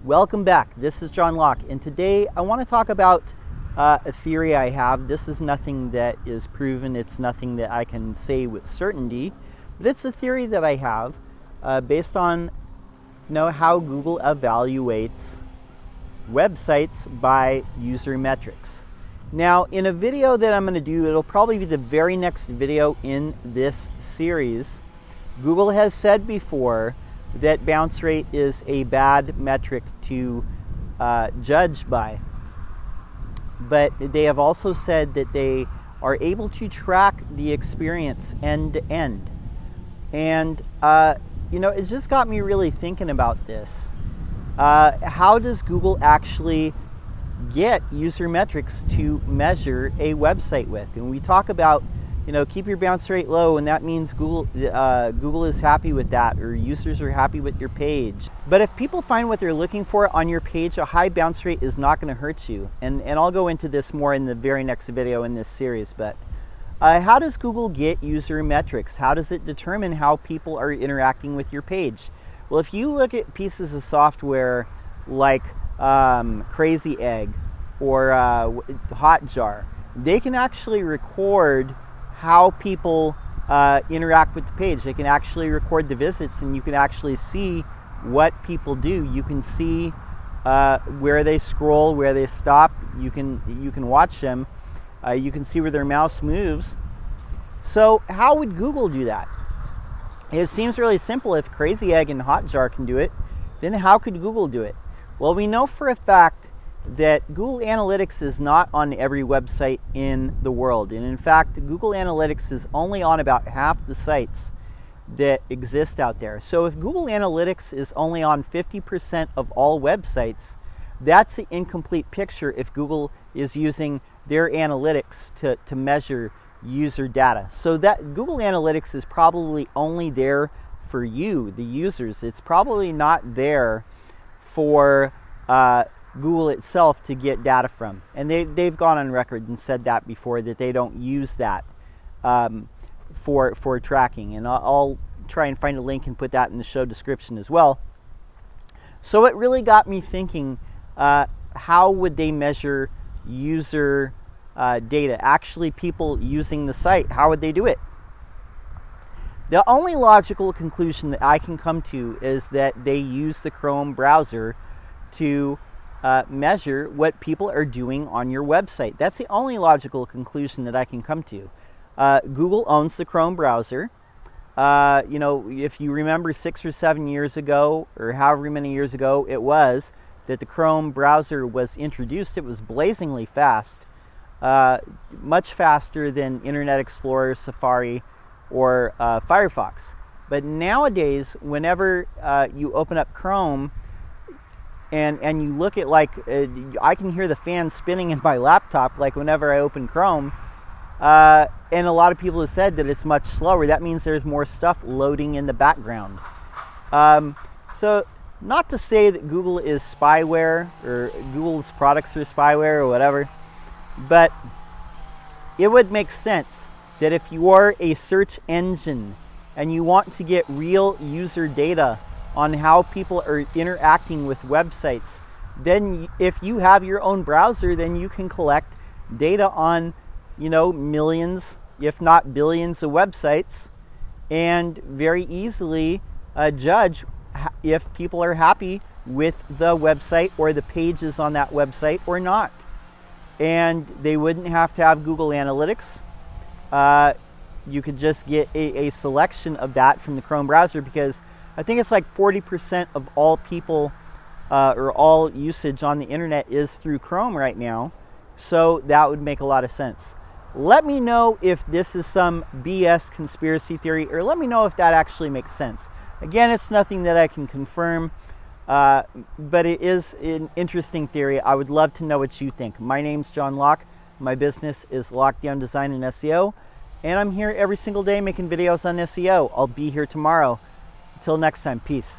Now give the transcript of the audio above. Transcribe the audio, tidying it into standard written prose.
Welcome back. This is John Locke, and today I want to talk about a theory I have. This is nothing that is proven. It's nothing that I can say with certainty, but it's a theory that I have based on how Google evaluates websites by user metrics. Now, in a video that I'm going to do, it'll probably be the very next video in this series. Google has said before that bounce rate is a bad metric to judge by. But they have also said that they are able to track the experience end to end. And, it just got me really thinking about this. How does Google actually get user metrics to measure a website with? And we talk about keep your bounce rate low, and that means Google is happy with that, or users are happy with your page. But if people find what they're looking for on your page, a high bounce rate is not going to hurt you. And I'll go into this more in the very next video in this series. But how does Google get user metrics? How does it determine how people are interacting with your page? Well, if you look at pieces of software like Crazy Egg or Hotjar, they can actually record how people interact with the page. They can actually record the visits, and you can actually see what people do. You can see where they scroll, where they stop. You can watch them. You can see where their mouse moves. So how would Google do that? It seems really simple. If Crazy Egg and Hotjar can do it, then how could Google do it? Well, we know for a fact that Google Analytics is not on every website in the world. And in fact, Google Analytics is only on about half the sites that exist out there. So if Google Analytics is only on 50% of all websites, that's an incomplete picture if Google is using their analytics to measure user data. So that Google Analytics is probably only there for you, the users. It's probably not there for Google itself to get data from. And they've gone on record and said that before, that they don't use that for tracking. And I'll try and find a link and put that in the show description as well. So it really got me thinking, how would they measure user data? Actually, people using the site, how would they do it? The only logical conclusion that I can come to is that they use the Chrome browser to measure what people are doing on your website. That's the only logical conclusion that I can come to. Google owns the Chrome browser. If you remember 6 or 7 years ago, or however many years ago it was, that the Chrome browser was introduced, it was blazingly fast, much faster than Internet Explorer, Safari, or Firefox. But nowadays, whenever you open up Chrome, and you look at, I can hear the fan spinning in my laptop, whenever I open Chrome, and a lot of people have said that it's much slower. That means there's more stuff loading in the background. So not to say that Google is spyware, or Google's products are spyware or whatever, but it would make sense that if you are a search engine and you want to get real user data on how people are interacting with websites, then if you have your own browser, then you can collect data on, millions, if not billions of websites, and very easily judge if people are happy with the website or the pages on that website or not. And they wouldn't have to have Google Analytics. You could just get a selection of that from the Chrome browser, because I think it's 40% of all people or all usage on the internet is through Chrome right now. So that would make a lot of sense. Let me know if this is some BS conspiracy theory, or let me know if that actually makes sense. Again, it's nothing that I can confirm, but it is an interesting theory. I would love to know what you think. My name's John Locke. My business is Lockdown Design and SEO, and I'm here every single day making videos on SEO. I'll be here tomorrow. Until next time, peace.